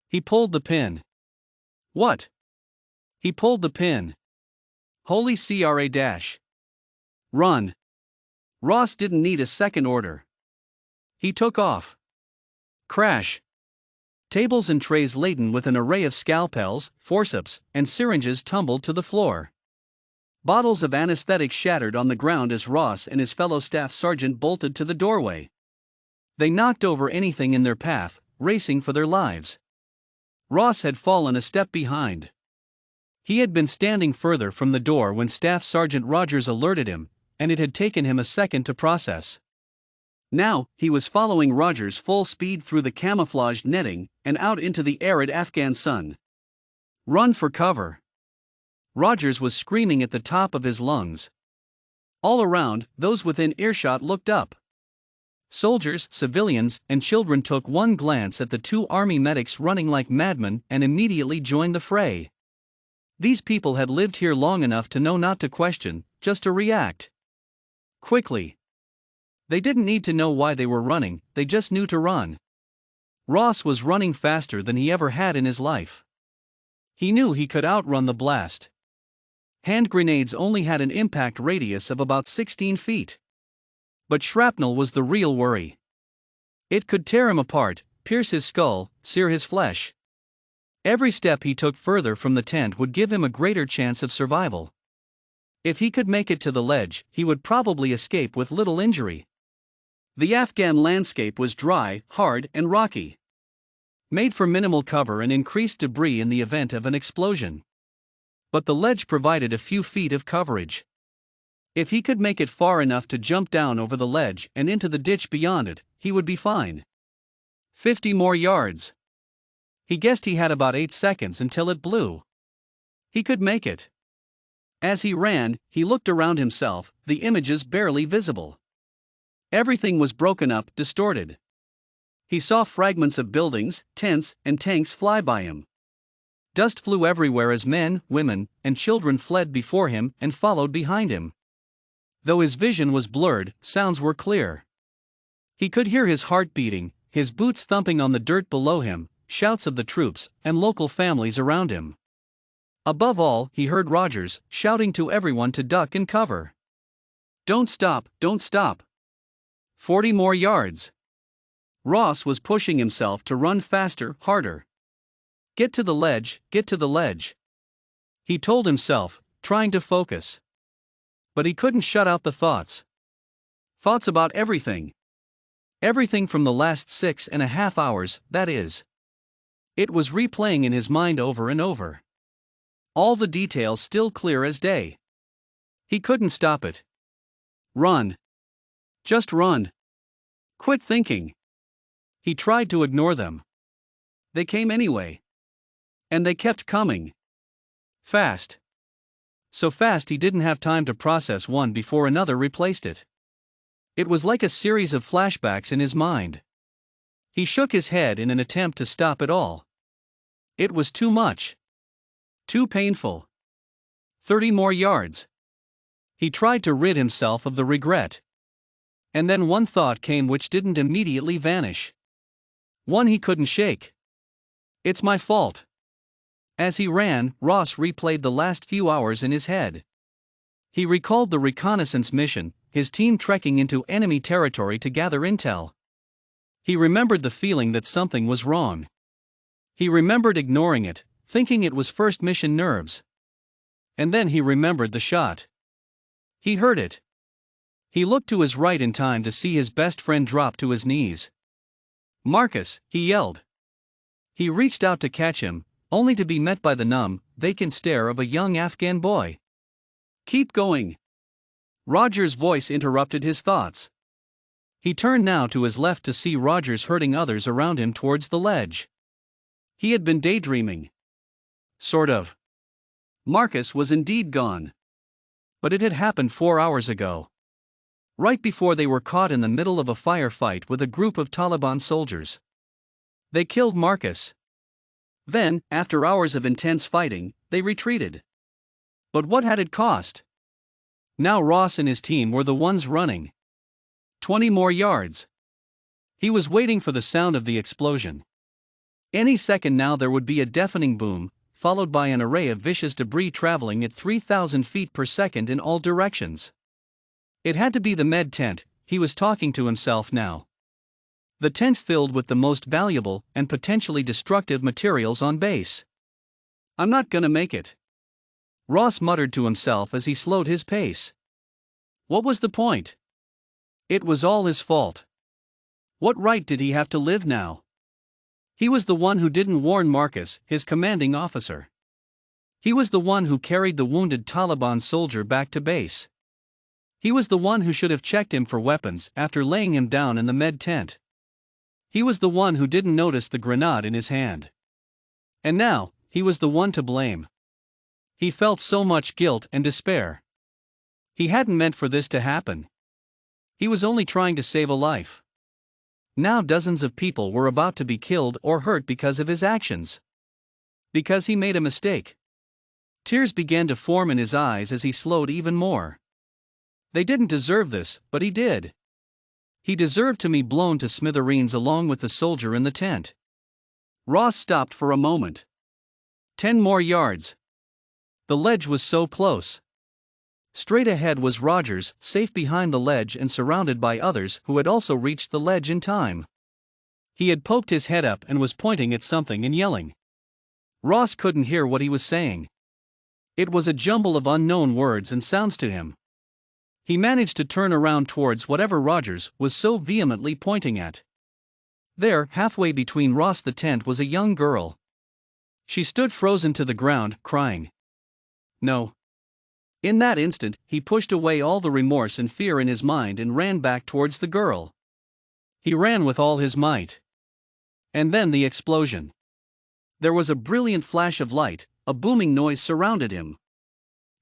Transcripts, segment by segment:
He pulled the pin. What? He pulled the pin. Holy CRA dash. Run. Ross didn't need a second order. He took off. Crash. Tables and trays laden with an array of scalpels, forceps, and syringes tumbled to the floor. Bottles of anesthetic shattered on the ground as Ross and his fellow staff sergeant bolted to the doorway. They knocked over anything in their path, racing for their lives. Ross had fallen a step behind. He had been standing further from the door when Staff Sergeant Rogers alerted him, and it had taken him a second to process. Now, he was following Rogers full speed through the camouflaged netting and out into the arid Afghan sun. Run for cover. Rogers was screaming at the top of his lungs. All around, those within earshot looked up. Soldiers, civilians, and children took one glance at the two army medics running like madmen and immediately joined the fray. These people had lived here long enough to know not to question, just to react. Quickly. They didn't need to know why they were running, they just knew to run. Ross was running faster than he ever had in his life. He knew he could outrun the blast. Hand grenades only had an impact radius of about 16 feet. But shrapnel was the real worry. It could tear him apart, pierce his skull, sear his flesh. Every step he took further from the tent would give him a greater chance of survival. If he could make it to the ledge, he would probably escape with little injury. The Afghan landscape was dry, hard, and rocky. Made for minimal cover and increased debris in the event of an explosion. But the ledge provided a few feet of coverage. If he could make it far enough to jump down over the ledge and into the ditch beyond it, he would be fine. 50 more yards. He guessed he had about 8 seconds until it blew. He could make it. As he ran, he looked around himself, the images barely visible. Everything was broken up, distorted. He saw fragments of buildings, tents, and tanks fly by him. Dust flew everywhere as men, women, and children fled before him and followed behind him. Though his vision was blurred, sounds were clear. He could hear his heart beating, his boots thumping on the dirt below him, shouts of the troops and local families around him. Above all, he heard Rogers shouting to everyone to duck and cover. Don't stop, don't stop. 40 more yards. Ross was pushing himself to run faster, harder. Get to the ledge, get to the ledge. He told himself, trying to focus. But he couldn't shut out the thoughts. Thoughts about everything. Everything from the last 6.5 hours, that is. It was replaying in his mind over and over. All the details still clear as day. He couldn't stop it. Run. Just run. Quit thinking. He tried to ignore them. They came anyway. And they kept coming. Fast. So fast he didn't have time to process one before another replaced it. It was like a series of flashbacks in his mind. He shook his head in an attempt to stop it all. It was too much. Too painful. 30 more yards. He tried to rid himself of the regret. And then one thought came which didn't immediately vanish. One he couldn't shake. It's my fault. As he ran, Ross replayed the last few hours in his head. He recalled the reconnaissance mission, his team trekking into enemy territory to gather intel. He remembered the feeling that something was wrong. He remembered ignoring it, thinking it was first mission nerves. And then he remembered the shot. He heard it. He looked to his right in time to see his best friend drop to his knees. Marcus, he yelled. He reached out to catch him, only to be met by the numb, vacant stare of a young Afghan boy. Keep going. Rogers' voice interrupted his thoughts. He turned now to his left to see Rogers herding others around him towards the ledge. He had been daydreaming. Sort of. Marcus was indeed gone. But it had happened 4 hours ago. Right before they were caught in the middle of a firefight with a group of Taliban soldiers. They killed Marcus. Then, after hours of intense fighting, they retreated. But what had it cost? Now Ross and his team were the ones running. 20 more yards. He was waiting for the sound of the explosion. Any second now there would be a deafening boom, followed by an array of vicious debris traveling at 3,000 feet per second in all directions. It had to be the med tent, he was talking to himself now. The tent filled with the most valuable and potentially destructive materials on base. I'm not gonna make it, Ross muttered to himself as he slowed his pace. What was the point? It was all his fault. What right did he have to live now? He was the one who didn't warn Marcus, his commanding officer. He was the one who carried the wounded Taliban soldier back to base. He was the one who should have checked him for weapons after laying him down in the med tent. He was the one who didn't notice the grenade in his hand. And now, he was the one to blame. He felt so much guilt and despair. He hadn't meant for this to happen. He was only trying to save a life. Now dozens of people were about to be killed or hurt because of his actions. Because he made a mistake. Tears began to form in his eyes as he slowed even more. They didn't deserve this, but he did. He deserved to be blown to smithereens along with the soldier in the tent. Ross stopped for a moment. 10 more yards. The ledge was so close. Straight ahead was Rogers, safe behind the ledge and surrounded by others who had also reached the ledge in time. He had poked his head up and was pointing at something and yelling. Ross couldn't hear what he was saying. It was a jumble of unknown words and sounds to him. He managed to turn around towards whatever Rogers was so vehemently pointing at. There, halfway between Ross and the tent, was a young girl. She stood frozen to the ground, crying. No. In that instant, he pushed away all the remorse and fear in his mind and ran back towards the girl. He ran with all his might. And then the explosion. There was a brilliant flash of light, a booming noise surrounded him.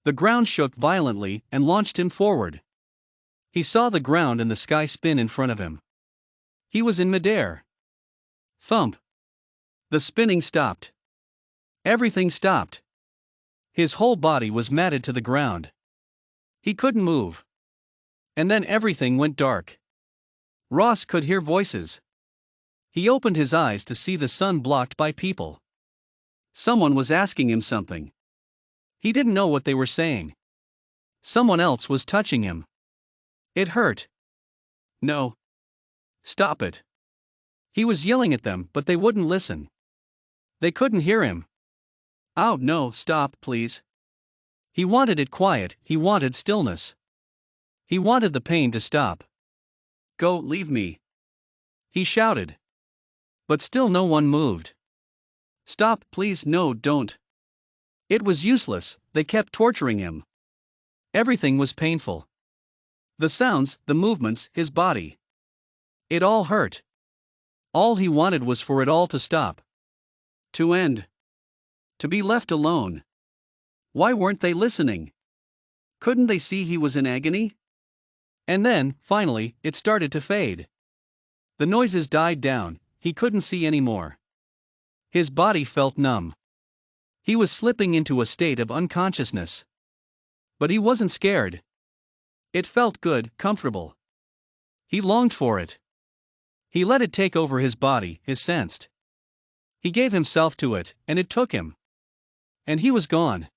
The ground shook violently and launched him forward. He saw the ground and the sky spin in front of him. He was in midair. Thump. The spinning stopped. Everything stopped. His whole body was matted to the ground. He couldn't move. And then everything went dark. Ross could hear voices. He opened his eyes to see the sun blocked by people. Someone was asking him something. He didn't know what they were saying. Someone else was touching him. It hurt. No. Stop it. He was yelling at them, but they wouldn't listen. They couldn't hear him. Oh no, stop, please. He wanted it quiet, he wanted stillness. He wanted the pain to stop. Go, leave me. He shouted. But still no one moved. Stop, please, no, don't. It was useless, they kept torturing him. Everything was painful. The sounds, the movements, his body. It all hurt. All he wanted was for it all to stop. To end. To be left alone. Why weren't they listening? Couldn't they see he was in agony? And then, finally, it started to fade. The noises died down, he couldn't see anymore. His body felt numb. He was slipping into a state of unconsciousness. But he wasn't scared. It felt good, comfortable. He longed for it. He let it take over his body, his sensed. He gave himself to it, and it took him. And he was gone.